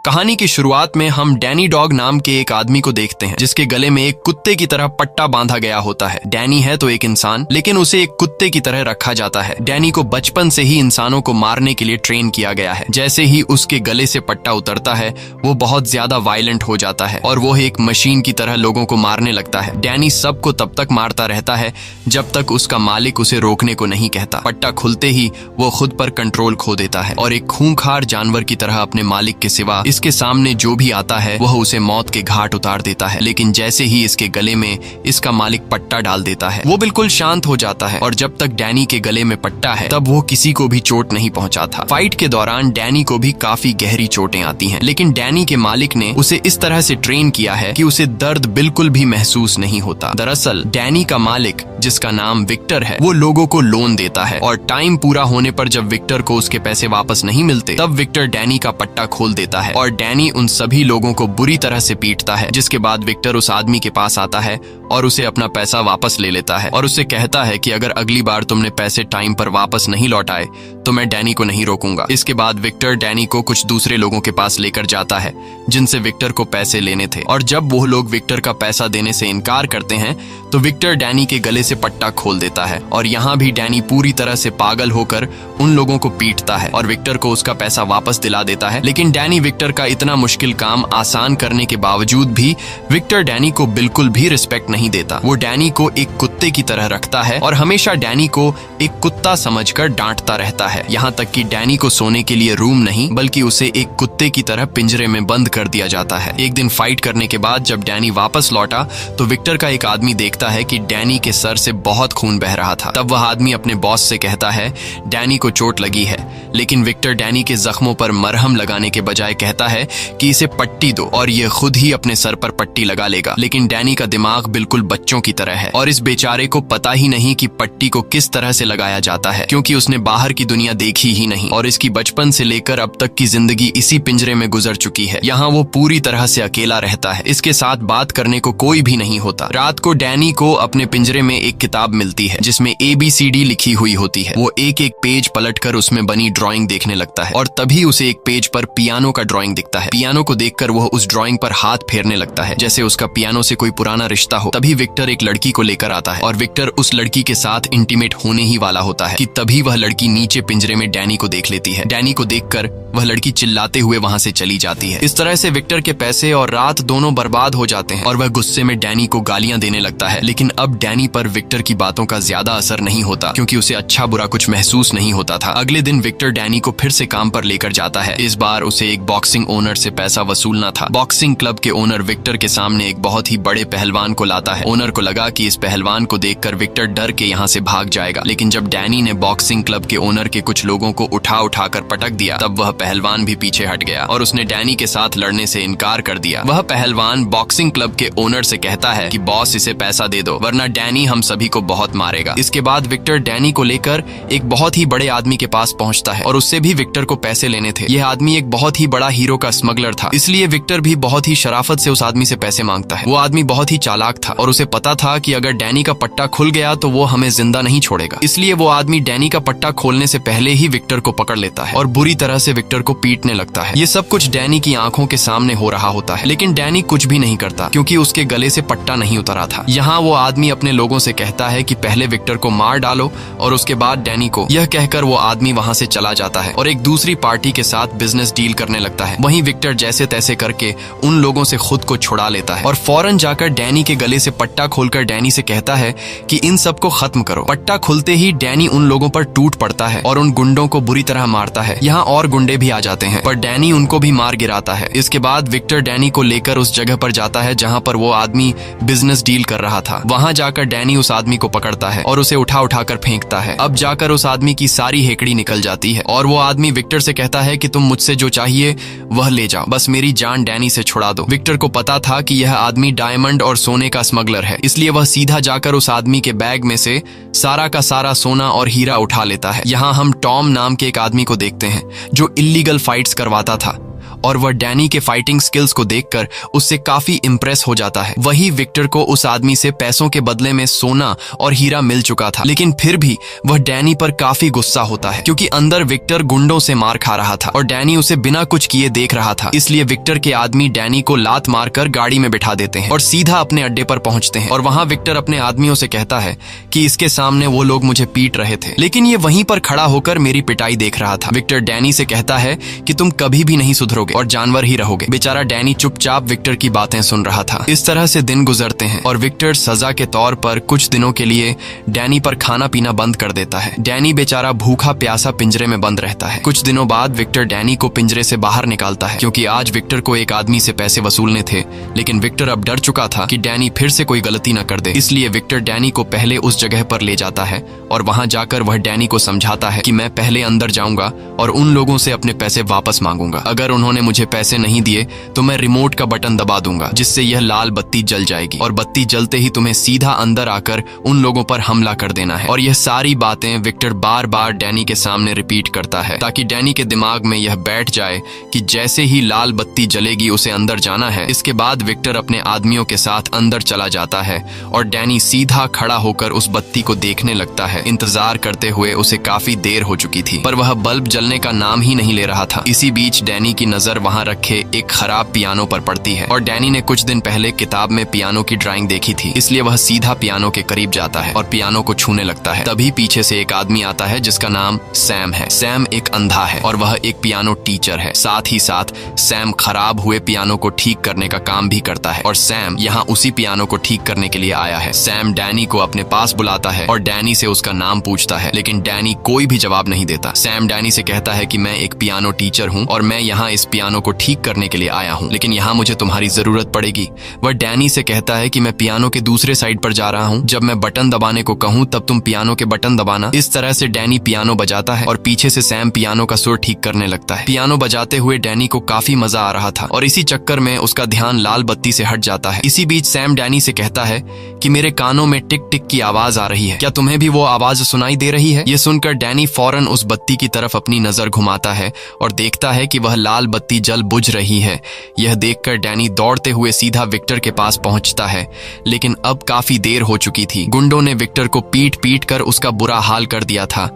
कहानी की शुरुआत में हम डैनी डॉग नाम के एक आदमी को देखते हैं जिसके गले में एक कुत्ते की तरह पट्टा बांधा गया होता है। डैनी है तो एक इंसान, लेकिन उसे एक कुत्ते की तरह रखा जाता है। डैनी को बचपन से ही इंसानों को मारने के लिए ट्रेन किया गया है। जैसे ही उसके गले से पट्टा उतरता है वो बहुत ज्यादा वायलेंट हो जाता है और वो एक मशीन की तरह लोगों को मारने लगता है। डैनी सबको तब तक मारता रहता है जब तक उसका मालिक उसे रोकने को नहीं कहता। पट्टा खुलते ही वो खुद पर कंट्रोल खो देता है और एक खूंखार जानवर की तरह अपने मालिक के सिवा इसके सामने जो भी आता है वह उसे मौत के घाट उतार देता है। लेकिन जैसे ही इसके गले में इसका मालिक पट्टा डाल देता है वो बिल्कुल शांत हो जाता है और जब तक डैनी के गले में पट्टा है तब वो किसी को भी चोट नहीं पहुंचाता। फाइट के दौरान डैनी को भी काफी गहरी चोटें आती हैं, लेकिन डैनी के मालिक ने उसे इस तरह से ट्रेन किया है कि उसे दर्द बिल्कुल भी महसूस नहीं होता। दरअसल डैनी का मालिक, जिसका नाम विक्टर है, वो लोगों को लोन देता है और टाइम पूरा होने पर जब विक्टर को उसके पैसे वापस नहीं मिलते तब विक्टर डैनी का पट्टा खोल देता है और डैनी उन सभी लोगों को बुरी तरह से पीटता है। जिसके बाद विक्टर उस आदमी के पास आता है और उसे अपना पैसा वापस ले लेता है और उससे कहता है कि अगर अगली बार तुमने पैसे टाइम पर वापस नहीं लौटाए तो मैं डैनी को नहीं रोकूंगा। इसके बाद विक्टर डैनी को कुछ दूसरे लोगों के पास लेकर जाता है जिनसे विक्टर को पैसे लेने थे और जब वो लोग विक्टर का पैसा देने से इनकार करते हैं तो विक्टर डैनी के गले से पट्टा खोल देता है और यहाँ भी डैनी पूरी तरह से पागल होकर उन लोगों को पीटता है और विक्टर को उसका पैसा वापस दिला देता है। लेकिन डैनी विक्टर का इतना मुश्किल काम आसान करने के बावजूद भी विक्टर डैनी को बिल्कुल भी रिस्पेक्ट नहीं देता। वो डैनी को एक कुत्ते की तरह रखता है और हमेशा डैनी को एक कुत्ता समझकर डांटता रहता है। यहाँ तक कि डैनी को सोने के लिए रूम नहीं बल्कि उसे एक कुत्ते की तरह पिंजरे में बंद कर दिया जाता है। एक दिन फाइट करने के बाद जब डैनी वापस लौटा तो विक्टर का एक आदमी देखता है कि डैनी के सर से बहुत खून बह रहा था। तब वह आदमी अपने बॉस से कहता है डैनी को चोट लगी है, लेकिन विक्टर डैनी के जख्मों पर मरहम लगाने के बजाय कहता है कि इसे पट्टी दो और ये खुद ही अपने सर पर पट्टी लगा लेगा। लेकिन डैनी का दिमाग बिल्कुल बच्चों की तरह है और इस बेचारे को पता ही नहीं कि पट्टी को किस तरह से लगाया जाता है, क्योंकि उसने बाहर की दुनिया देखी ही नहीं और इसकी बचपन से लेकर अब तक की जिंदगी इसी पिंजरे में गुजर चुकी है। यहाँ वो पूरी तरह से अकेला रहता है, इसके साथ बात करने को कोई भी नहीं होता। रात को डैनी को अपने पिंजरे में एक किताब मिलती है जिसमें ABCD लिखी हुई होती है। वो एक एक पेज पलटकर उसमें बनी ड्राइंग देखने लगता है और तभी उसे एक पेज पर पियानो का ड्राइंग दिखता है। पियानो को देखकर वह उस ड्राइंग पर हाथ फेरने लगता है जैसे उसका पियानो से कोई पुराना रिश्ता हो। तभी विक्टर एक लड़की को लेकर आता है और विक्टर उस लड़की के साथ इंटीमेट होने ही वाला होता है कि तभी वह लड़की नीचे पिंजरे में डैनी को देख लेती है। डैनी को देखकर वह लड़की चिल्लाते हुए वहां से चली जाती है। इस तरह से विक्टर के पैसे और रात दोनों बर्बाद हो जाते हैं और वह गुस्से में डैनी को गालियां देने लगता है। लेकिन अब डैनी पर विक्टर की बातों का ज्यादा असर नहीं होता क्योंकि उसे अच्छा बुरा कुछ महसूस नहीं होता था। अगले दिन विक्टर डैनी को फिर से काम पर लेकर जाता है। इस बार उसे एक बॉक्सिंग ओनर से पैसा वसूलना था। बॉक्सिंग क्लब के ओनर विक्टर के सामने एक बहुत ही बड़े पहलवान को लाता है। ओनर को लगा कि इस पहलवान को देखकर विक्टर डर के यहाँ से भाग जाएगा, लेकिन जब डैनी ने बॉक्सिंग क्लब के ओनर के कुछ लोगों को उठा कर पटक दिया तब वह पहलवान भी पीछे हट गया और उसने डैनी के साथ लड़ने से इनकार कर दिया। वह पहलवान बॉक्सिंग क्लब के ओनर से कहता है कि बॉस इसे पैसा दे दो वरना डैनी हम सभी को बहुत मारेगा। इसके बाद विक्टर डैनी को लेकर एक बहुत ही बड़े आदमी के पास पहुंचता है और उससे भी विक्टर को पैसे लेने थे। यह आदमी एक बहुत ही बड़ा हीरो का स्मगलर था, इसलिए विक्टर भी बहुत ही शराफत से उस आदमी से पैसे मांगता है। वो आदमी बहुत ही चालाक था और उसे पता था कि अगर डैनी का पट्टा खुल गया तो वो हमें जिंदा नहीं छोड़ेगा, इसलिए वो आदमी डैनी का पट्टा खोलने से पहले ही विक्टर को पकड़ लेता है और बुरी तरह से विक्टर को पीटने लगता है। ये सब कुछ डैनी की आंखों के सामने हो रहा होता है, लेकिन डैनी कुछ भी नहीं करता क्योंकि उसके गले से पट्टा नहीं उतरा था। यहाँ वो आदमी अपने लोगों से कहता है कि पहले विक्टर को मार डालो और उसके बाद डैनी को। यह कहकर वो आदमी वहां से चला जाता है और एक दूसरी पार्टी के साथ बिजनेस डील करने लगता है। वहीं विक्टर जैसे तैसे करके उन लोगों से खुद को छुड़ा लेता है और फौरन जाकर डैनी के गले से पट्टा खोलकर डैनी से कहता है कि इन सबको खत्म करो। पट्टा खुलते ही डैनी उन लोगों पर टूट पड़ता है और उन गुंडों को बुरी तरह मारता है। यहाँ और गुंडे भी आ जाते हैं पर डैनी उनको भी मार गिराता है। इसके बाद विक्टर डैनी को लेकर उस जगह पर जाता है जहाँ पर वो आदमी बिजनेस डील कर रहा था। वहां जाकर डैनी उस आदमी को पकड़ता है और उसे उठा कर फेंकता है। अब जाकर उस आदमी की सारी हेकड़ी निकल जाती है और वो आदमी विक्टर से कहता है कि तुम मुझसे जो चाहिए वह ले जाओ, बस मेरी जान डैनी से छुड़ा दो। विक्टर को पता था कि यह आदमी डायमंड और सोने का स्मगलर है, इसलिए वह सीधा जाकर उस आदमी के बैग में से सारा का सारा सोना और हीरा उठा लेता है। यहाँ हम टॉम नाम के एक आदमी को देखते हैं जो इल्लीगल फाइट्स करवाता था और वह डैनी के फाइटिंग स्किल्स को देखकर उससे काफी इम्प्रेस हो जाता है। वही विक्टर को उस आदमी से पैसों के बदले में सोना और हीरा मिल चुका था, लेकिन फिर भी वह डैनी पर काफी गुस्सा होता है क्योंकि अंदर विक्टर गुंडों से मार खा रहा था और डैनी उसे बिना कुछ किए देख रहा था। इसलिए विक्टर के आदमी डैनी को लात मारकर गाड़ी में बिठा देते हैं और सीधा अपने अड्डे पर पहुंचते हैं। और वहां विक्टर अपने आदमियों से कहता है कि इसके सामने वो लोग मुझे पीट रहे थे, लेकिन ये वहीं पर खड़ा होकर मेरी पिटाई देख रहा था। विक्टर डैनी से कहता है कि तुम कभी भी नहीं सुधरोगे और जानवर ही रहोगे। बेचारा डैनी चुपचाप विक्टर की बातें सुन रहा था। इस तरह से दिन गुजरते हैं और विक्टर सजा के तौर पर कुछ दिनों के लिए डैनी पर खाना पीना बंद कर देता है। डैनी बेचारा भूखा प्यासा पिंजरे में बंद रहता है। कुछ दिनों बाद विक्टर डैनी को पिंजरे से बाहर निकालता है क्योंकि आज विक्टर को एक आदमी से पैसे वसूलने थे, लेकिन विक्टर अब डर चुका था कि डैनी फिर से कोई गलती न कर दे। इसलिए विक्टर डैनी को पहले उस जगह पर ले जाता है और वहां जाकर वह डैनी को समझाता है कि मैं पहले अंदर जाऊंगा और उन लोगों से अपने पैसे वापस मांगूंगा। अगर उन्होंने मुझे पैसे नहीं दिए तो मैं रिमोट का बटन दबा दूंगा जिससे यह लाल बत्ती जल जाएगी और बत्ती जलते ही तुम्हें सीधा अंदर आकर उन लोगों पर हमला कर देना है। और यह सारी बातें विक्टर बार बार डैनी के सामने रिपीट करता है ताकि डैनी के दिमाग में यह बैठ जाए कि जैसे ही लाल बत्ती जलेगी उसे अंदर जाना है। इसके बाद विक्टर अपने आदमियों के साथ अंदर चला जाता है और डैनी सीधा खड़ा होकर उस बत्ती को देखने लगता है। इंतजार करते हुए उसे काफी देर हो चुकी थी पर वह बल्ब जलने का नाम ही नहीं ले रहा था। इसी बीच डैनी की नजर वहां रखे एक खराब पियानो पर पड़ती है और डैनी ने कुछ दिन पहले किताब में पियानो की ड्राइंग देखी थी, इसलिए वह सीधा पियानो के करीब जाता है और पियानो को छूने लगता है। तभी पीछे से एक आदमी आता है जिसका नाम सैम है। सैम एक अंधा है और वह एक पियानो टीचर है। साथ ही साथ सैम खराब हुए पियानो को ठीक करने का काम भी करता है और सैम यहाँ उसी पियानो को ठीक करने के लिए आया है। सैम डैनी को अपने पास बुलाता है और डैनी से उसका नाम पूछता है, लेकिन डैनी कोई भी जवाब नहीं देता। सैम डैनी से कहता है कि मैं एक पियानो टीचर हूँ और मैं यहाँ इस पियानो को ठीक करने के लिए आया हूँ, लेकिन यहाँ मुझे तुम्हारी जरूरत पड़ेगी। वह डैनी से कहता है कि मैं पियानो के दूसरे साइड पर जा रहा हूँ, जब मैं बटन दबाने को कहूँ तब तुम पियानो के बटन दबाना। इस तरह से डैनी पियानो बजाता है और पीछे से सैम पियानो का सुर ठीक करने लगता है। पियानो बजाते हुए डैनी को काफी मजा आ रहा था और इसी चक्कर में उसका ध्यान लाल बत्ती से हट जाता है। इसी बीच सैम डैनी से कहता है कि मेरे कानों में टिक टिक की आवाज आ रही है, क्या तुम्हें भी वो आवाज सुनाई दे रही है? ये सुनकर डैनी फौरन उस बत्ती की तरफ अपनी नजर घुमाता है और देखता है कि वह लाल बत्ती जल बुझ रही है। यह देखकर डैनी दौड़ते हुए सीधा विक्टर के पास पहुंचता है, लेकिन अब काफी देर हो चुकी थी। गुंडों ने विक्टर को पीट पीट कर उसका बुरा हाल कर दिया था।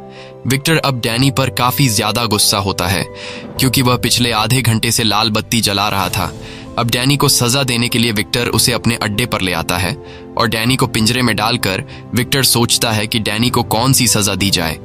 विक्टर अब डैनी पर काफी ज्यादा गुस्सा होता है क्योंकि वह पिछले आधे घंटे से लाल बत्ती जला रहा था। अब डैनी को सजा देने के लिए विक्टर उसे अपने अड्डे पर ले आता है और डैनी को पिंजरे में डालकर विक्टर सोचता है कि डैनी को कौन सी सजा दी जाए।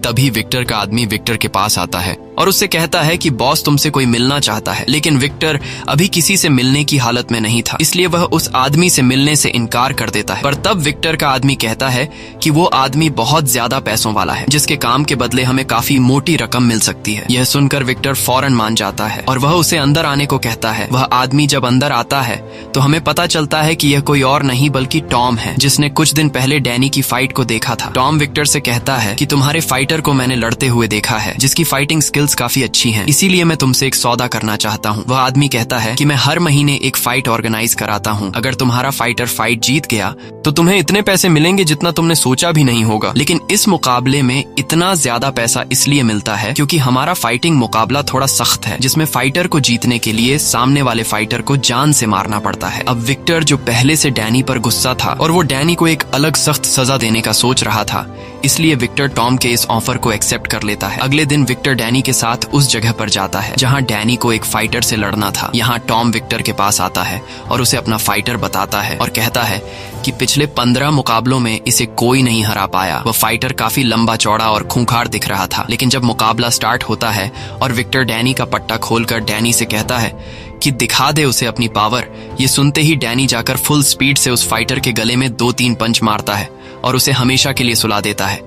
तभी विक्टर का आदमी विक्टर के पास आता है और उससे कहता है कि बॉस तुमसे कोई मिलना चाहता है, लेकिन विक्टर अभी किसी से मिलने की हालत में नहीं था, इसलिए वह उस आदमी से मिलने से इनकार कर देता है। पर तब विक्टर का आदमी कहता है कि वो आदमी बहुत ज्यादा पैसों वाला है जिसके काम के बदले हमें काफी मोटी रकम मिल सकती है। यह सुनकर विक्टर फौरन मान जाता है और वह उसे अंदर आने को कहता है। वह आदमी जब अंदर आता है तो हमें पता चलता है कि यह कोई और नहीं बल्कि टॉम है, जिसने कुछ दिन पहले डैनी की फाइट को देखा था। टॉम विक्टर से कहता है कि तुम्हारे फाइटर को मैंने लड़ते हुए देखा है जिसकी फाइटिंग स्किल्स काफी अच्छी हैं, इसीलिए मैं तुमसे एक सौदा करना चाहता हूँ। वह आदमी कहता है कि मैं हर महीने एक फाइट ऑर्गेनाइज कराता हूँ, अगर तुम्हारा फाइटर फाइट जीत गया तो तुम्हें इतने पैसे मिलेंगे जितना तुमने सोचा भी नहीं होगा, लेकिन इस मुकाबले में इतना ज्यादा पैसा इसलिए मिलता है क्योंकि हमारा फाइटिंग मुकाबला थोड़ा सख्त है, जिसमें फाइटर को जीतने के लिए सामने वाले फाइटर को जान से मारना पड़ता है। अब विक्टर जो पहले से डैनी पर गुस्सा था और वो डैनी को एक अलग सख्त सजा देने का सोच रहा था, इसलिए विक्टर टॉम के इस ऑफर को एक्सेप्ट कर लेता है। अगले दिन विक्टर डैनी के साथ उस जगह पर जाता है जहां डैनी को एक फाइटर से लड़ना था। यहाँ टॉम विक्टर के पास आता है और उसे अपना फाइटर बताता है और कहता है कि पिछले 15 मुकाबलों में इसे कोई नहीं हरा पाया। वह फाइटर काफी लंबा चौड़ा और खूंखार दिख रहा था, लेकिन जब मुकाबला स्टार्ट होता है और विक्टर डैनी का पट्टा खोलकर डैनी से कहता है कि दिखा दे उसे अपनी पावर, ये सुनते ही डैनी जाकर फुल स्पीड से उस फाइटर के गले में 2-3 पंच मारता है और उसे हमेशा के लिए सुला देता है।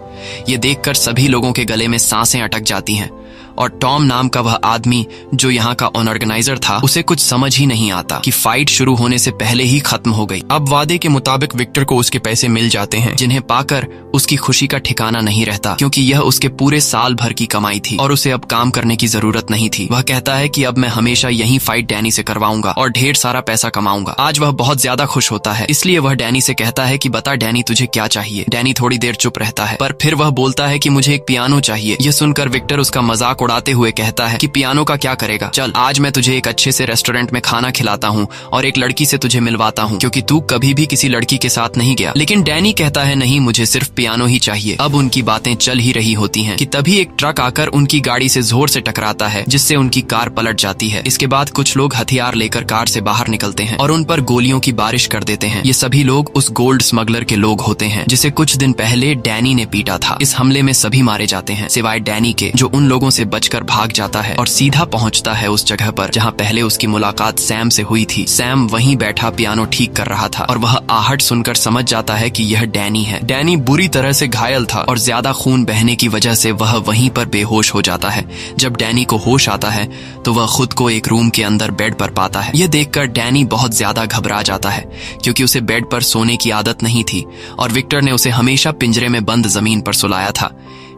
ये देखकर सभी लोगों के गले में सांसें अटक जाती हैं और टॉम नाम का वह आदमी जो यहाँ का ऑर्गेनाइजर था, उसे कुछ समझ ही नहीं आता कि फाइट शुरू होने से पहले ही खत्म हो गई। अब वादे के मुताबिक विक्टर को उसके पैसे मिल जाते हैं, जिन्हें पाकर उसकी खुशी का ठिकाना नहीं रहता क्योंकि यह उसके पूरे साल भर की कमाई थी और उसे अब काम करने की जरूरत नहीं थी। वह कहता है कि अब मैं हमेशा यही फाइट डैनी से करवाऊंगा और ढेर सारा पैसा कमाऊंगा। आज वह बहुत ज्यादा खुश होता है, इसलिए वह डैनी से कहता है कि बता डैनी तुझे क्या चाहिए। डैनी थोड़ी देर चुप रहता है पर फिर वह बोलता है कि मुझे एक पियानो चाहिए। यह सुनकर विक्टर उसका मजाक उड़ाते हुए कहता है कि पियानो का क्या करेगा, चल आज मैं तुझे एक अच्छे से रेस्टोरेंट में खाना खिलाता हूँ और एक लड़की से तुझे मिलवाता हूँ, क्योंकि तू कभी भी किसी लड़की के साथ नहीं गया। लेकिन डैनी कहता है नहीं, मुझे सिर्फ पियानो ही चाहिए। अब उनकी बातें चल ही रही होती हैं कि तभी एक ट्रक आकर उनकी गाड़ी से जोर से टकराता है, जिससे उनकी कार पलट जाती है। इसके बाद कुछ लोग हथियार लेकर कार से बाहर निकलते हैं और उन पर गोलियों की बारिश कर देते हैं। ये सभी लोग उस गोल्ड स्मगलर के लोग होते हैं जिसे कुछ दिन पहले डैनी ने पीटा था। इस हमले में सभी मारे जाते हैं सिवाय डैनी के, जो उन लोगों से बचकर भाग जाता है और सीधा पहुंचता है उस जगह पर जहां पहले उसकी मुलाकात सैम से हुई थी। सैम वहीं बैठा पियानो ठीक कर रहा था और वह आहट सुनकर समझ जाता है कि यह डैनी है। डैनी बुरी तरह से घायल था और ज्यादा खून बहने की वजह से वह वहीं पर बेहोश हो जाता है। जब डैनी को होश आता है तो वह खुद को एक रूम के अंदर बेड पर पाता है। यह देखकर डैनी बहुत ज्यादा घबरा जाता है, क्योंकि उसे बेड पर सोने की आदत नहीं थी और विक्टर ने उसे हमेशा पिंजरे में बंद जमीन पर सुलाया था,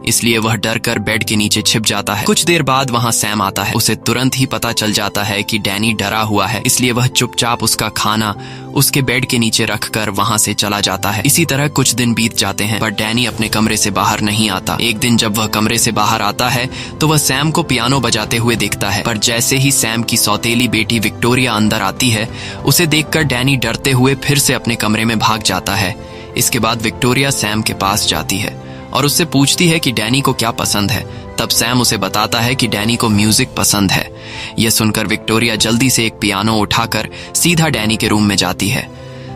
इसलिए वह डर कर बेड के नीचे छिप जाता है। कुछ देर बाद वहां सैम आता है। उसे तुरंत ही पता चल जाता है कि डैनी डरा हुआ है, इसलिए वह चुपचाप उसका खाना उसके बेड के नीचे रखकर वहां से चला जाता है। इसी तरह कुछ दिन बीत जाते हैं, पर डैनी अपने कमरे से बाहर नहीं आता। एक दिन जब वह कमरे से बाहर आता है तो वह सैम को पियानो बजाते हुए देखता है, पर जैसे ही सैम की सौतेली बेटी विक्टोरिया अंदर आती है, उसे देखकर डैनी डरते हुए फिर से अपने कमरे में भाग जाता है। इसके बाद विक्टोरिया सैम के पास जाती है और उससे पूछती है कि डैनी को क्या पसंद है। तब सैम उसे बताता है कि डैनी को म्यूजिक पसंद है। यह सुनकर विक्टोरिया जल्दी से एक पियानो उठाकर सीधा डैनी के रूम में जाती है।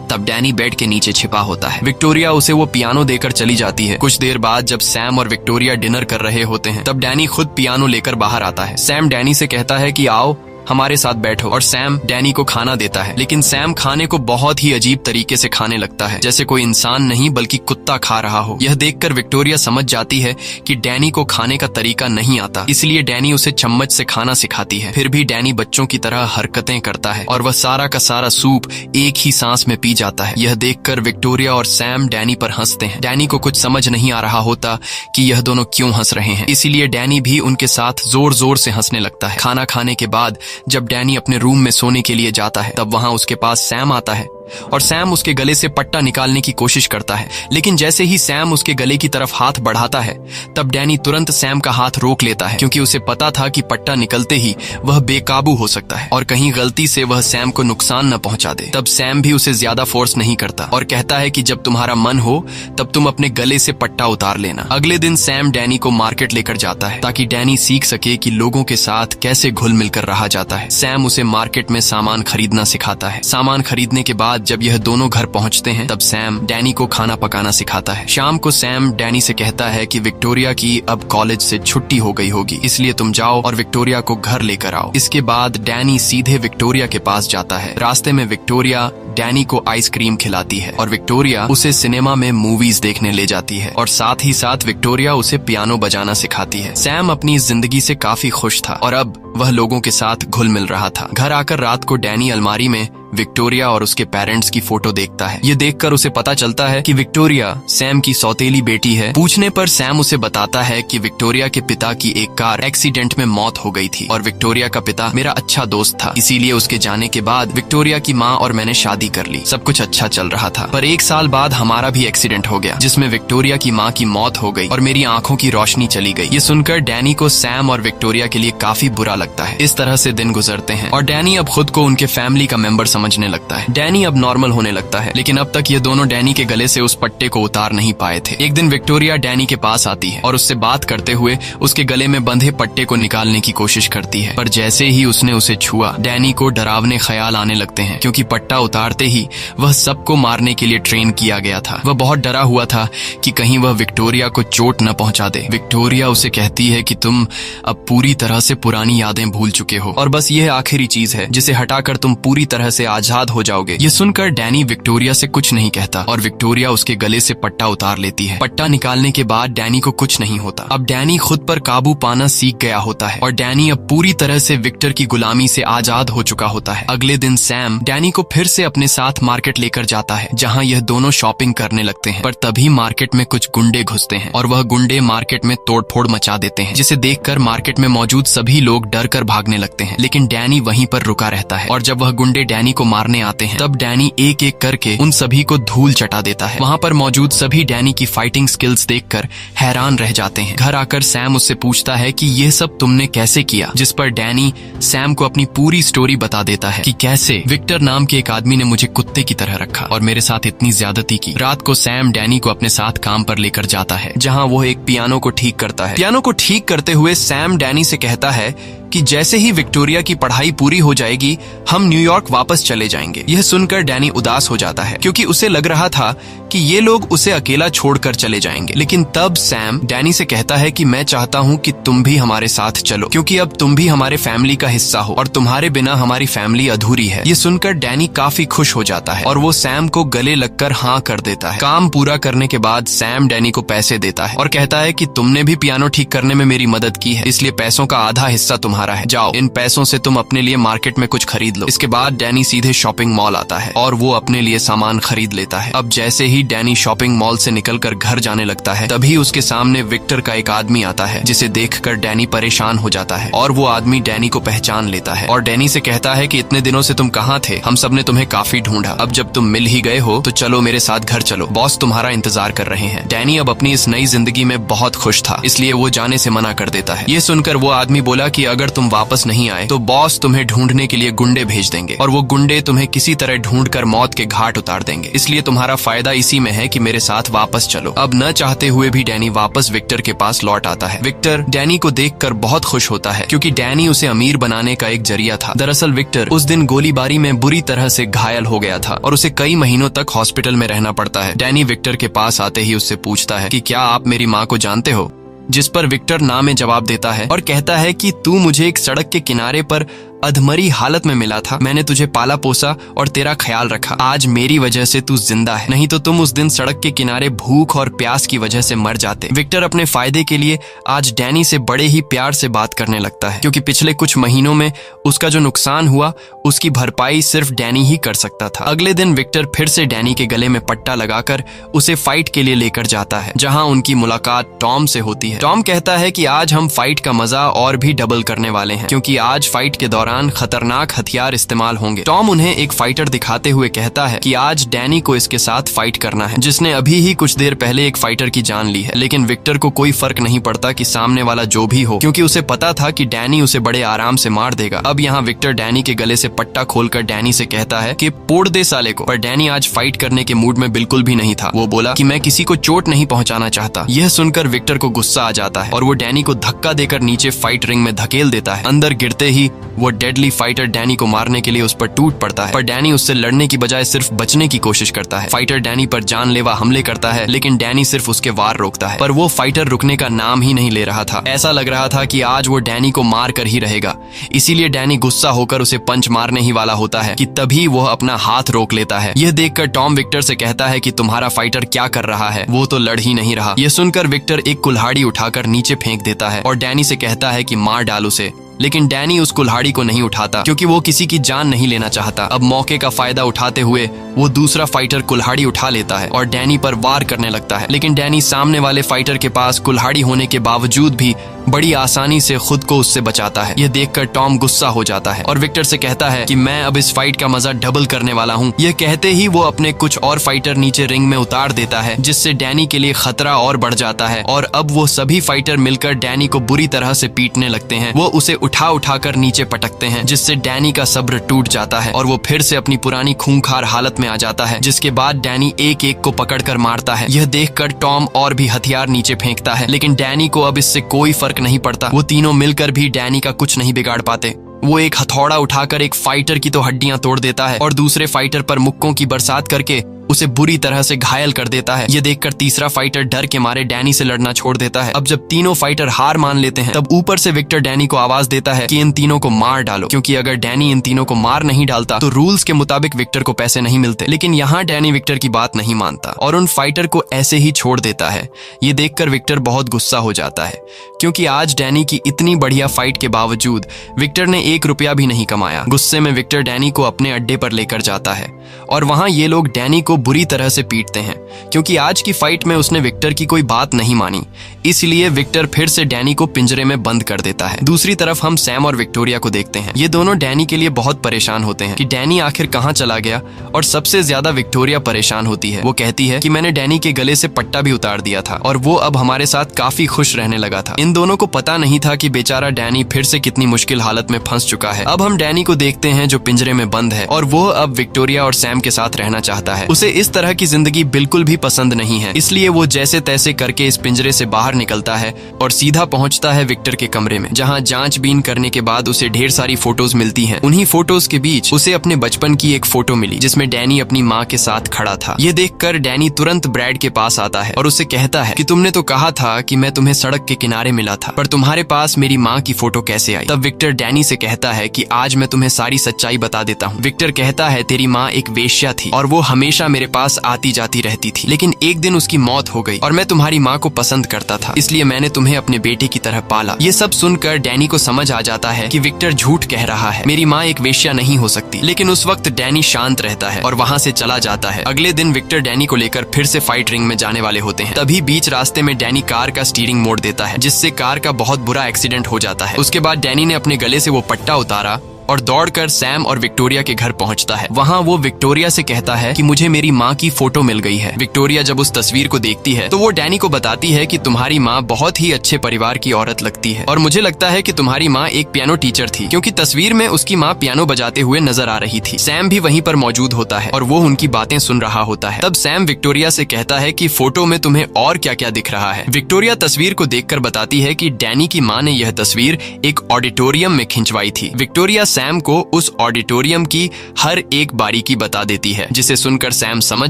तब डैनी बेड के नीचे छिपा होता है। विक्टोरिया उसे वो पियानो देकर चली जाती है। कुछ देर बाद जब सैम और विक्टोरिया डिनर कर रहे होते हैं, तब डैनी खुद पियानो लेकर बाहर आता है। सैम डैनी से कहता है कि आओ हमारे साथ बैठो, और सैम डैनी को खाना देता है। लेकिन सैम खाने को बहुत ही अजीब तरीके से खाने लगता है, जैसे कोई इंसान नहीं बल्कि कुत्ता खा रहा हो। यह देखकर विक्टोरिया समझ जाती है कि डैनी को खाने का तरीका नहीं आता, इसलिए डैनी उसे चम्मच से खाना सिखाती है। फिर भी डैनी बच्चों की तरह हरकतें करता है और वह सारा का सारा सूप एक ही सांस में पी जाता है। यह देखकर विक्टोरिया और सैम डैनी पर हंसते हैं। डैनी को कुछ समझ नहीं आ रहा होता कि यह दोनों क्यों हंस रहे हैं, इसीलिए डैनी भी उनके साथ जोर जोर से हंसने लगता है। खाना खाने के बाद जब डैनी अपने रूम में सोने के लिए जाता है, तब वहां उसके पास सैम आता है और सैम उसके गले से पट्टा निकालने की कोशिश करता है। लेकिन जैसे ही सैम उसके गले की तरफ हाथ बढ़ाता है, तब डैनी तुरंत सैम का हाथ रोक लेता है, क्योंकि उसे पता था कि पट्टा निकलते ही वह बेकाबू हो सकता है और कहीं गलती से वह सैम को नुकसान न पहुंचा दे। तब सैम भी उसे ज्यादा फोर्स नहीं करता और कहता है कि जब तुम्हारा मन हो तब तुम अपने गले से पट्टा उतार लेना। अगले दिन सैम डैनी को मार्केट लेकर जाता है, ताकि डैनी सीख सके कि लोगों के साथ कैसे घुल मिलकर रहा जाता है। सैम उसे मार्केट में सामान खरीदना सिखाता है। सामान खरीदने के बाद जब यह दोनों घर पहुंचते हैं, तब सैम डैनी को खाना पकाना सिखाता है। शाम को सैम डैनी से कहता है कि विक्टोरिया की अब कॉलेज से छुट्टी हो गई होगी, इसलिए तुम जाओ और विक्टोरिया को घर लेकर आओ। इसके बाद डैनी सीधे विक्टोरिया के पास जाता है। रास्ते में विक्टोरिया डैनी को आइसक्रीम खिलाती है और विक्टोरिया उसे सिनेमा में मूवीज देखने ले जाती है, और साथ ही साथ विक्टोरिया उसे पियानो बजाना सिखाती है। सैम अपनी जिंदगी से काफी खुश था और अब वह लोगों के साथ घुल मिल रहा था। घर आकर रात को डैनी अलमारी में विक्टोरिया और उसके पेरेंट्स की फोटो देखता है। ये देखकर उसे पता चलता है कि विक्टोरिया सैम की सौतेली बेटी है। पूछने पर सैम उसे बताता है कि विक्टोरिया के पिता की एक कार एक्सीडेंट में मौत हो गई थी और विक्टोरिया का पिता मेरा अच्छा दोस्त था, इसीलिए उसके जाने के बाद विक्टोरिया की माँ और मैंने शादी कर ली। सब कुछ अच्छा चल रहा था, पर 1 साल बाद हमारा भी एक्सीडेंट हो गया, जिसमें विक्टोरिया की माँ की मौत हो गई और मेरी आंखों की रोशनी चली गई। ये सुनकर डैनी को सैम और विक्टोरिया के लिए काफी बुरा लगता है। इस तरह से दिन गुजरते हैं और डैनी अब खुद को उनके फैमिली का मेंबर समझने लगता है। डैनी अब नॉर्मल होने लगता है, लेकिन अब तक ये दोनों डैनी के गले से उस पट्टे को उतार नहीं पाए थे। एक दिन विक्टोरिया डैनी के पास आती है और उससे बात करते हुए उसके गले में बंधे पट्टे को निकालने की कोशिश करती है, पर जैसे ही उसने उसे छुआ, डैनी को डरावने ख्याल आने लगते हैं, क्योंकि पट्टा उतारते ही वह सबको मारने के लिए ट्रेन किया गया था। वह बहुत डरा हुआ था कि कहीं वह विक्टोरिया को चोट न पहुंचा दे। विक्टोरिया उसे कहती है कि तुम अब पूरी तरह से पुरानी यादें भूल चुके हो और बस यह आखिरी चीज है जिसे हटाकर तुम पूरी तरह से आजाद हो जाओगे। ये सुनकर डैनी विक्टोरिया से कुछ नहीं कहता और विक्टोरिया उसके गले से पट्टा उतार लेती है। पट्टा निकालने के बाद डैनी को कुछ नहीं होता। अब डैनी खुद पर काबू पाना सीख गया होता है और डैनी अब पूरी तरह से विक्टर की गुलामी से आजाद हो चुका होता है। अगले दिन सैम डैनी को फिर से अपने साथ मार्केट लेकर जाता है, जहाँ यह दोनों शॉपिंग करने लगते हैं। पर तभी मार्केट में कुछ गुंडे घुसते हैं और वह गुंडे मार्केट में तोड़फोड़ मचा देते हैं, जिसे देखकर मार्केट में मौजूद सभी लोग डर कर भागने लगते हैं। लेकिन डैनी वहीं पर रुका रहता है और जब वह गुंडे डैनी को मारने आते हैं। तब डैनी एक एक करके उन सभी को धूल चटा देता है। वहाँ पर मौजूद सभी डैनी की फाइटिंग स्किल्स देखकर हैरान रह जाते हैं। घर आकर सैम उससे पूछता है कि यह सब तुमने कैसे किया, जिस पर डैनी सैम को अपनी पूरी स्टोरी बता देता है कि कैसे विक्टर नाम के एक आदमी ने मुझे कुत्ते की तरह रखा और मेरे साथ इतनी ज्यादती की। रात को सैम डैनी को अपने साथ काम पर लेकर जाता है, जहाँ वो एक पियानो को ठीक करता है। पियानो को ठीक करते हुए सैम डैनी से कहता है कि जैसे ही विक्टोरिया की पढ़ाई पूरी हो जाएगी हम न्यूयॉर्क वापस चले जाएंगे। यह सुनकर डैनी उदास हो जाता है, क्योंकि उसे लग रहा था कि ये लोग उसे अकेला छोड़कर चले जाएंगे। लेकिन तब सैम डैनी से कहता है कि मैं चाहता हूँ कि तुम भी हमारे साथ चलो, क्योंकि अब तुम भी हमारे फैमिली का हिस्सा हो और तुम्हारे बिना हमारी फैमिली अधूरी है। ये सुनकर डैनी काफी खुश हो जाता है और वो सैम को गले लगकर हाँ कर देता है। काम पूरा करने के बाद सैम डैनी को पैसे देता है और कहता है कि तुमने भी पियानो ठीक करने में मेरी मदद की है, इसलिए पैसों का आधा हिस्सा तुम्हारा है। जाओ, इन पैसों से तुम अपने लिए मार्केट में कुछ खरीद लो। इसके बाद डैनी सीधे शॉपिंग मॉल आता है और वो अपने लिए सामान खरीद लेता है। अब जैसे ही डैनी शॉपिंग मॉल से निकलकर घर जाने लगता है, तभी उसके सामने विक्टर का एक आदमी आता है, जिसे देखकर डैनी परेशान हो जाता है और वो आदमी डैनी को पहचान लेता है और डैनी से कहता है कि इतने दिनों से तुम कहाँ थे, हम सब ने तुम्हें काफी ढूंढा। अब जब तुम मिल ही गए हो तो चलो मेरे साथ घर चलो, बॉस तुम्हारा इंतजार कर रहे हैं। डैनी अब अपनी इस नई जिंदगी में बहुत खुश था, इसलिए वो जाने से मना कर देता है। ये सुनकर वो आदमी बोला कि अगर तुम वापस नहीं आए तो बॉस तुम्हें ढूंढने के लिए गुंडे भेज देंगे और वो गुंडे तुम्हें किसी तरह ढूंढकर मौत के घाट उतार देंगे, इसलिए तुम्हारा फायदा इसी में है कि मेरे साथ वापस चलो। अब न चाहते हुए भी डैनी वापस विक्टर के पास लौट आता है। विक्टर डैनी को देखकर बहुत खुश होता है, क्योंकि डैनी उसे अमीर बनाने का एक जरिया था। दरअसल विक्टर उस दिन गोलीबारी में बुरी तरह से घायल हो गया था और उसे कई महीनों तक हॉस्पिटल में रहना पड़ता है। डैनी विक्टर के पास आते ही उससे पूछता है कि क्या आप मेरी माँ को जानते हो, जिस पर विक्टर ना में जवाब देता है और कहता है कि तू मुझे एक सड़क के किनारे पर अधमरी हालत में मिला था, मैंने तुझे पाला पोसा और तेरा ख्याल रखा। आज मेरी वजह से तू जिंदा है, नहीं तो तुम उस दिन सड़क के किनारे भूख और प्यास की वजह से मर जाते। विक्टर अपने फायदे के लिए आज डैनी से बड़े ही प्यार से बात करने लगता है, क्योंकि पिछले कुछ महीनों में उसका जो नुकसान हुआ उसकी भरपाई सिर्फ डैनी ही कर सकता था। अगले दिन विक्टर फिर से डैनी के गले में पट्टा लगाकर उसे फाइट के लिए लेकर जाता है, जहाँ उनकी मुलाकात टॉम से होती है। टॉम कहता है कि आज हम फाइट का मजा और भी डबल करने वाले हैं, क्योंकि आज फाइट के दौरान खतरनाक हथियार इस्तेमाल होंगे। टॉम उन्हें एक फाइटर दिखाते हुए कहता है कि आज डैनी को इसके साथ फाइट करना है, जिसने अभी ही कुछ देर पहले एक फाइटर की जान ली है। लेकिन विक्टर को कोई फर्क नहीं पड़ता कि सामने वाला जो भी हो, क्योंकि उसे पता था कि डैनी उसे बड़े आराम से मार देगा। अब यहाँ विक्टर डैनी के गले से पट्टा खोलकर डैनी से कहता है कि पोड़ दे साले को, पर डैनी आज फाइट करने के मूड में बिल्कुल भी नहीं था। वो बोला कि मैं किसी को चोट नहीं पहुंचाना चाहता। यह सुनकर विक्टर को गुस्सा आ जाता है और वो डैनी को धक्का देकर नीचे फाइट रिंग में धकेल देता है। अंदर गिरते ही वो डेडली फाइटर डैनी को मारने के लिए उस पर टूट पड़ता है, पर डैनी उससे लड़ने की बजाय सिर्फ बचने की कोशिश करता है। फाइटर डैनी पर जानलेवा हमले करता है, लेकिन डैनी सिर्फ उसके वार रोकता है, पर वो फाइटर रुकने का नाम ही नहीं ले रहा था। ऐसा लग रहा था कि आज वो डैनी को मार कर ही रहेगा। इसीलिए डैनी गुस्सा होकर उसे पंच मारने ही वाला होता है कि तभी वह अपना हाथ रोक लेता है। यह देखकर टॉम विक्टर से कहता है कि तुम्हारा फाइटर क्या कर रहा है, वो तो लड़ ही नहीं रहा। यह सुनकर विक्टर एक कुल्हाड़ी उठाकर नीचे फेंक देता है और डैनी से कहता है कि मार डाल उसे। लेकिन डैनी उस कुल्हाड़ी को नहीं उठाता, क्योंकि वो किसी की जान नहीं लेना चाहता। अब मौके का फायदा उठाते हुए वो दूसरा फाइटर कुल्हाड़ी उठा लेता है और डैनी पर वार करने लगता है। लेकिन डैनी सामने वाले फाइटर के पास कुल्हाड़ी होने के बावजूद भी बड़ी आसानी से खुद को उससे बचाता है। यह देखकर टॉम गुस्सा हो जाता है और विक्टर से कहता है कि मैं अब इस फाइट का मजा डबल करने वाला हूँ। यह कहते ही वो अपने कुछ और फाइटर नीचे रिंग में उतार देता है, जिससे डैनी के लिए खतरा और बढ़ जाता है और अब वो सभी फाइटर मिलकर डैनी को बुरी तरह से पीटने लगते हैं। वो उसे उठाकर नीचे पटकते हैं, जिससे डैनी का सब्र टूट जाता है और वो फिर से अपनी पुरानी खूंखार हालत में आ जाता है। जिसके बाद डैनी एक एक को पकड़कर मारता है। यह देखकर टॉम और भी हथियार नीचे फेंकता है, लेकिन डैनी को अब इससे कोई फर्क नहीं पड़ता। वो तीनों मिलकर भी डैनी का कुछ नहीं बिगाड़ पाते। वो एक हथौड़ा उठाकर एक फाइटर की तो हड्डियां तोड़ देता है और दूसरे फाइटर पर मुक्कों की बरसात करके उसे बुरी तरह से घायल कर देता है। ये देखकर तीसरा फाइटर डर के मारे डैनी से लड़ना छोड़ देता है। अब जब तीनों फाइटर हार मान लेते हैं, तब ऊपर से विक्टर डैनी को आवाज देता है कि इन तीनों को मार डालो, क्योंकि अगर डैनी इन तीनों को मार नहीं डालता तो रूल्स के मुताबिक विक्टर को पैसे नहीं मिलते। लेकिन यहाँ डैनी विक्टर की बात नहीं मानता और उन फाइटर को ऐसे ही छोड़ देता है। ये देखकर विक्टर बहुत गुस्सा हो जाता है, क्योंकि आज डैनी की इतनी बढ़िया फाइट के बावजूद विक्टर ने 1 रुपया भी नहीं कमाया। गुस्से में विक्टर डैनी को अपने अड्डे पर लेकर जाता है और वहां ये लोग डैनी को बुरी तरह से पीटते हैं। क्योंकि आज की फाइट में उसने विक्टर की कोई बात नहीं मानी। इसलिए विक्टर फिर से डैनी को पिंजरे में बंद कर देता है। दूसरी तरफ हम सैम और विक्टोरिया को देखते हैं। ये दोनों डैनी के लिए बहुत परेशान होते हैं कि डैनी आखिर कहाँ चला गया, और सबसे ज्यादा विक्टोरिया परेशान होती है। वो कहती है कि मैंने डैनी के गले से पट्टा भी उतार दिया था और वो अब हमारे साथ काफी खुश रहने लगा था। इन दोनों को पता नहीं था कि बेचारा डैनी फिर से कितनी मुश्किल हालत में फंस चुका है। अब हम डैनी को देखते हैं जो पिंजरे में बंद है और वो अब विक्टोरिया और सैम के साथ रहना चाहता है। उसे इस तरह की जिंदगी बिल्कुल भी पसंद नहीं है, इसलिए वो जैसे तैसे करके इस पिंजरे से बाहर निकलता है और सीधा पहुंचता है विक्टर के कमरे में, जहां जांचबीन करने के बाद उसे ढेर सारी फोटोज मिलती हैं। उन्हीं फोटोज के बीच उसे अपने बचपन की एक फोटो मिली जिसमें डैनी अपनी माँ के साथ खड़ा था। ये देखकर डैनी तुरंत ब्रैड के पास आता है और उसे कहता है कि तुमने तो कहा था कि मैं तुम्हें सड़क के किनारे मिला था, पर तुम्हारे पास मेरी माँ की फोटो कैसे आई? तब विक्टर डैनी से कहता है कि आज मैं तुम्हें सारी सच्चाई बता देता हूँ। विक्टर कहता है तेरी माँ एक वेश्या थी और वो हमेशा मेरे पास आती जाती रहती थी, लेकिन एक दिन उसकी मौत हो गई और मैं तुम्हारी माँ को पसंद करता था, इसलिए मैंने तुम्हें अपने बेटे की तरह पाला। ये सब सुनकर डैनी को समझ आ जाता है कि विक्टर झूठ कह रहा है, मेरी माँ एक वेश्या नहीं हो सकती। लेकिन उस वक्त डैनी शांत रहता है और वहाँ से चला जाता है। अगले दिन विक्टर डैनी को लेकर फिर से फाइट रिंग में जाने वाले होते हैं। तभी बीच रास्ते में डैनी कार का स्टीयरिंग मोड़ देता है, जिससे कार का बहुत बुरा एक्सीडेंट हो जाता है। उसके बाद डैनी ने अपने गले से वो पट्टा उतारा और दौड़कर सैम और विक्टोरिया के घर पहुंचता है। वहां वो विक्टोरिया से कहता है कि मुझे मेरी माँ की फोटो मिल गई है। विक्टोरिया जब उस तस्वीर को देखती है तो वो डैनी को बताती है कि तुम्हारी माँ बहुत ही अच्छे परिवार की औरत लगती है और मुझे लगता है कि तुम्हारी माँ एक पियानो टीचर थी, क्योंकि तस्वीर में उसकी माँ पियानो बजाते हुए नजर आ रही थी। सैम भी वहीं पर मौजूद होता है और वो उनकी बातें सुन रहा होता है। तब सैम विक्टोरिया से कहता है कि फोटो में तुम्हें और क्या क्या दिख रहा है। विक्टोरिया तस्वीर को देखकर बताती है कि डैनी की माँ ने यह तस्वीर एक ऑडिटोरियम में खिंचवाई थी। विक्टोरिया सैम को उस ऑडिटोरियम की हर एक बारीकी बता देती है, जिसे सुनकर सैम समझ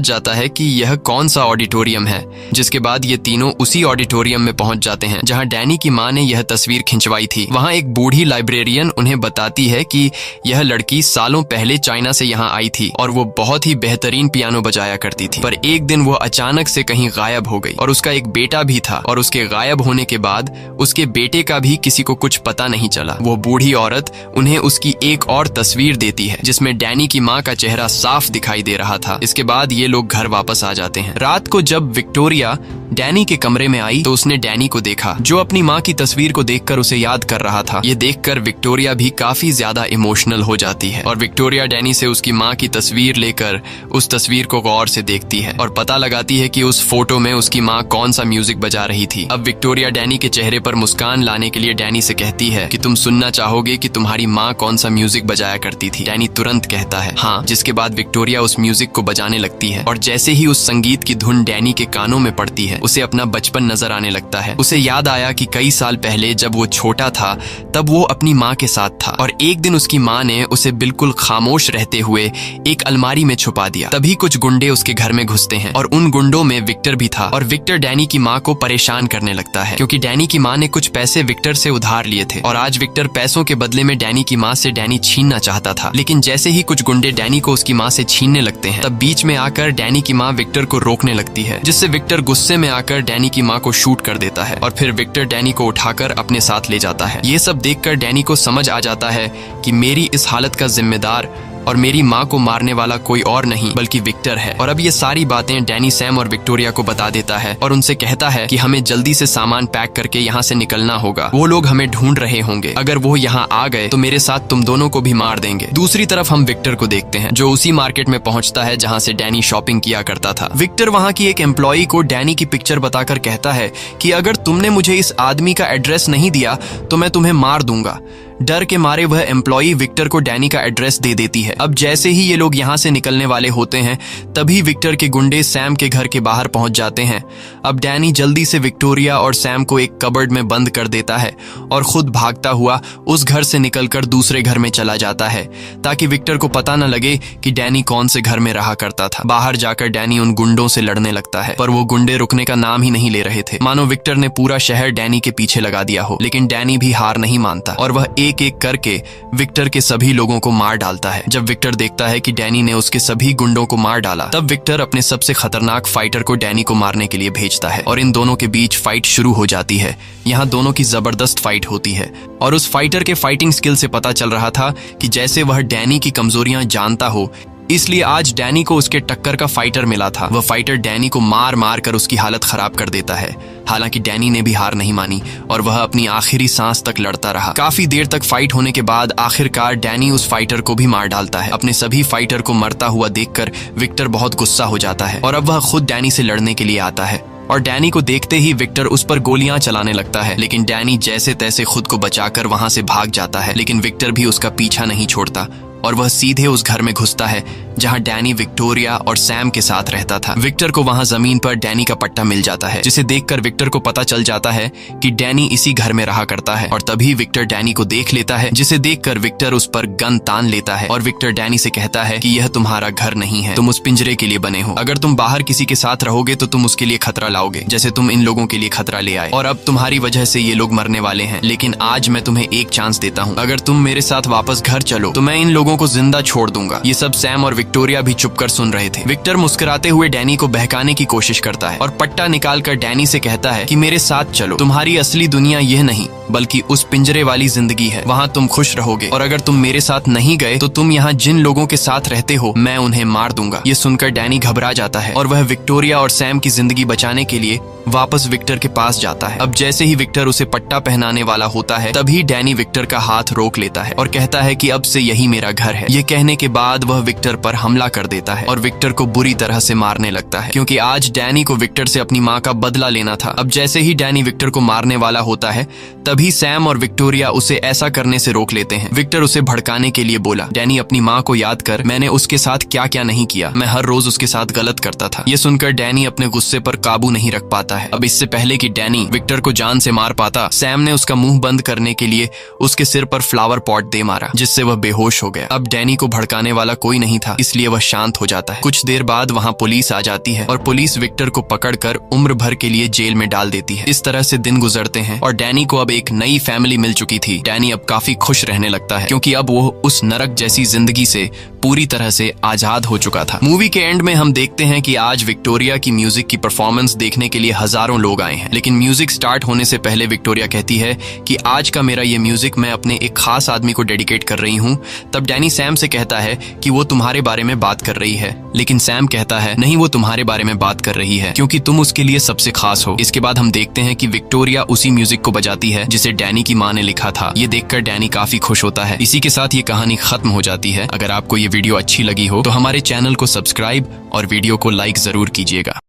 जाता है कि यह कौन सा ऑडिटोरियम है। जिसके बाद ये तीनों उसी ऑडिटोरियम में पहुंच जाते हैं जहां डैनी की मां ने यह तस्वीर खिंचवाई थी। वहां एक बूढ़ी लाइब्रेरियन उन्हें बताती है कि यह लड़की सालों पहले चाइना से यहाँ आई थी और वो बहुत ही बेहतरीन पियानो बजाया करती थी, पर एक दिन वो अचानक से कहीं गायब हो गई और उसका एक बेटा भी था और उसके गायब होने के बाद उसके बेटे का भी किसी को कुछ पता नहीं चला। वो बूढ़ी औरत उन्हें उसकी एक और तस्वीर देती है जिसमें डैनी की माँ का चेहरा साफ दिखाई दे रहा था। इसके बाद ये लोग घर वापस आ जाते हैं। रात को जब विक्टोरिया डैनी के कमरे में आई तो उसने डैनी को देखा जो अपनी माँ की तस्वीर को देखकर उसे याद कर रहा था। ये देखकर विक्टोरिया भी काफी ज्यादा इमोशनल हो जाती है और विक्टोरिया डैनी से उसकी माँ की तस्वीर लेकर उस तस्वीर को गौर से देखती है और पता लगाती है कि उस फोटो में उसकी माँ कौन सा म्यूजिक बजा रही थी। अब विक्टोरिया डैनी के चेहरे पर मुस्कान लाने के लिए डैनी से कहती है कि तुम सुनना चाहोगे कि तुम्हारी माँ कौन सा म्यूजिक बजाया करती थी? डैनी तुरंत कहता है हाँ, जिसके बाद विक्टोरिया उस म्यूजिक को बजाने लगती है और जैसे ही उस संगीत की धुन डैनी के कानों में पड़ती है उसे अपना बचपन नजर आने लगता है। उसे याद आया कि कई साल पहले जब वो छोटा था तब वो अपनी माँ के साथ था और एक दिन उसकी माँ ने उसे बिल्कुल खामोश रहते हुए एक अलमारी में छुपा दिया। तभी कुछ गुंडे उसके घर में घुसते हैं और उन गुंडों में विक्टर भी था और विक्टर डैनी की माँ को परेशान करने लगता है क्योंकि डैनी की माँ ने कुछ पैसे विक्टर से उधार लिए थे और आज विक्टर पैसों के बदले में डैनी की माँ से डैनी छीनना चाहता था। लेकिन जैसे ही कुछ गुंडे डैनी को उसकी माँ से छीनने लगते हैं तब बीच में आकर डैनी की माँ विक्टर को रोकने लगती है, जिससे विक्टर गुस्से में आकर डैनी की माँ को शूट कर देता है और फिर विक्टर डैनी को उठाकर अपने साथ ले जाता है। ये सब देखकर डैनी को समझ आ जाता है कि मेरी इस हालत का जिम्मेदार और मेरी माँ को मारने वाला कोई और नहीं बल्कि विक्टर है। और अब ये सारी बातें डैनी सैम और विक्टोरिया को बता देता है और उनसे कहता है कि हमें जल्दी से सामान पैक करके यहाँ से निकलना होगा। वो लोग हमें ढूंढ रहे होंगे, अगर वो यहाँ आ गए तो मेरे साथ तुम दोनों को भी मार देंगे। दूसरी तरफ हम विक्टर को देखते हैं जो उसी मार्केट में पहुंचता है जहाँ से डैनी शॉपिंग किया करता था। विक्टर वहाँ की एक एम्प्लॉई को डैनी की पिक्चर बताकर कहता है कि अगर तुमने मुझे इस आदमी का एड्रेस नहीं दिया तो मैं तुम्हें मार दूंगा। डर के मारे वह एम्प्लॉई विक्टर को डैनी का एड्रेस दे देती है। अब जैसे ही ये लोग यहाँ से निकलने वाले होते हैं तभी विक्टर के गुंडे सैम के घर के बाहर पहुंच जाते हैं। अब डैनी जल्दी से विक्टोरिया और सैम को एक कबर्ड में बंद कर देता है और खुद भागता हुआ उस घर से निकलकर दूसरे घर में चला जाता है ताकि विक्टर को पता न लगे कि डैनी कौन से घर में रहा करता था। बाहर जाकर डैनी उन गुंडों से लड़ने लगता है पर वो गुंडे रुकने का नाम ही नहीं ले रहे थे, मानो विक्टर ने पूरा शहर डैनी के पीछे लगा दिया हो। लेकिन डैनी भी हार नहीं मानता और वह एक एक करके विक्टर के सभी लोगों को मार डालता है। जब विक्टर देखता है कि डैनी ने उसके सभी गुंडों को मार डाला तब विक्टर अपने सबसे खतरनाक फाइटर को डैनी को मारने के लिए भेजता है और इन दोनों के बीच फाइट शुरू हो जाती है। यहाँ दोनों की जबरदस्त फाइट होती है और उस फाइटर के फाइटिंग स्किल से पता चल रहा था कि जैसे वह डैनी की कमजोरियां जानता हो इसलिए आज डैनी को उसके टक्कर का फाइटर मिला था। वह फाइटर डैनी को मार मार कर उसकी हालत खराब कर देता है। हालांकि डैनी ने भी हार नहीं मानी और वह अपनी आखिरी सांस तक लड़ता रहा। काफी देर तक फाइट होने के बाद आखिरकार डैनी उस फाइटर को भी मार डालता है। अपने सभी फाइटर को मरता हुआ देखकर विक्टर बहुत गुस्सा हो जाता है और अब वह खुद डैनी से लड़ने के लिए आता है और डैनी को देखते ही विक्टर उस पर गोलियां चलाने लगता है। लेकिन डैनी जैसे तैसे खुद को बचाकर वहां से भाग जाता है। लेकिन विक्टर भी उसका पीछा नहीं छोड़ता और वह सीधे उस घर में घुसता है जहां डैनी विक्टोरिया और सैम के साथ रहता था। विक्टर को वहां जमीन पर डैनी का पट्टा मिल जाता है, जिसे देखकर विक्टर को पता चल जाता है कि डैनी इसी घर में रहा करता है। और तभी विक्टर डैनी को देख लेता है, जिसे देखकर विक्टर उस पर गन तान लेता है और विक्टर डैनी से कहता है कि यह तुम्हारा घर नहीं है, तुम उस पिंजरे के लिए बने हो। अगर तुम बाहर किसी के साथ रहोगे तो तुम उसके लिए खतरा लाओगे, जैसे तुम इन लोगों के लिए खतरा ले आए। और अब तुम्हारी वजह से ये लोग मरने वाले हैं। लेकिन आज मैं तुम्हें एक चांस देता हूँ, अगर तुम मेरे साथ वापस घर चलो तो मैं इन लोगों को जिंदा छोड़ दूंगा। ये सब सैम और विक्टोरिया भी चुपकर सुन रहे थे। विक्टर मुस्कुराते हुए डैनी को बहकाने की कोशिश करता है और पट्टा निकालकर डैनी से कहता है कि मेरे साथ चलो, तुम्हारी असली दुनिया यह नहीं बल्कि उस पिंजरे वाली जिंदगी है, वहाँ तुम खुश रहोगे। और अगर तुम मेरे साथ नहीं गए तो तुम यहाँ जिन लोगों के साथ रहते हो मैं उन्हें मार दूंगा। ये सुनकर डैनी घबरा जाता है और वह विक्टोरिया और सैम की जिंदगी बचाने के लिए वापस विक्टर के पास जाता है। अब जैसे ही विक्टर उसे पट्टा पहनाने वाला होता है तभी डैनी विक्टर का हाथ रोक लेता है और कहता है कि अब से यही मेरा घर है। ये कहने के बाद वह विक्टर पर हमला कर देता है और विक्टर को बुरी तरह से मारने लगता है, क्योंकि आज डैनी को विक्टर से अपनी माँ का बदला लेना था। अब जैसे ही डैनी विक्टर को मारने वाला होता है तभी सैम और विक्टोरिया उसे ऐसा करने से रोक लेते हैं। विक्टर उसे भड़काने के लिए बोला, डैनी अपनी माँ को याद कर, मैंने उसके साथ क्या क्या नहीं किया, मैं हर रोज उसके साथ गलत करता था। ये सुनकर डैनी अपने गुस्से पर काबू नहीं रख पाता है। अब इससे पहले कि डैनी विक्टर को जान से मार पाता, सैम ने उसका मुंह बंद करने के लिए उसके सिर पर फ्लावर पॉट दे मारा, जिससे वह बेहोश हो गया। अब डैनी को भड़काने वाला कोई नहीं था, इसलिए वह शांत हो जाता है। कुछ देर बाद वहाँ पुलिस आ जाती है और पुलिस विक्टर को पकड़कर उम्र भर के लिए जेल में डाल देती है। इस तरह से दिन गुजरते हैं और डैनी को अब एक नई फैमिली मिल चुकी थी। डैनी अब काफी खुश रहने लगता है, क्योंकि अब वो उस नरक जैसी जिंदगी से पूरी तरह से आजाद हो चुका था। मूवी के एंड में हम देखते हैं कि आज विक्टोरिया की म्यूजिक की परफॉर्मेंस देखने के लिए हजारों लोग आए हैं। लेकिन म्यूजिक स्टार्ट होने से पहले विक्टोरिया कहती है कि आज का मेरा ये म्यूजिक मैं अपने एक खास आदमी को डेडिकेट कर रही हूँ। तब डैनी सैम से कहता है कि वो तुम्हारे बारे में बात कर रही है, लेकिन सैम कहता है नहीं, वो तुम्हारे बारे में बात कर रही है क्योंकि तुम उसके लिए सबसे खास हो। इसके बाद हम देखते हैं कि विक्टोरिया उसी म्यूजिक को बजाती है जिसे डैनी की माँ ने लिखा था। ये देखकर डैनी काफी खुश होता है। इसी के साथ ये कहानी खत्म हो जाती है। अगर आपको ये वीडियो अच्छी लगी हो तो हमारे चैनल को सब्सक्राइब और वीडियो को लाइक जरूर कीजिएगा।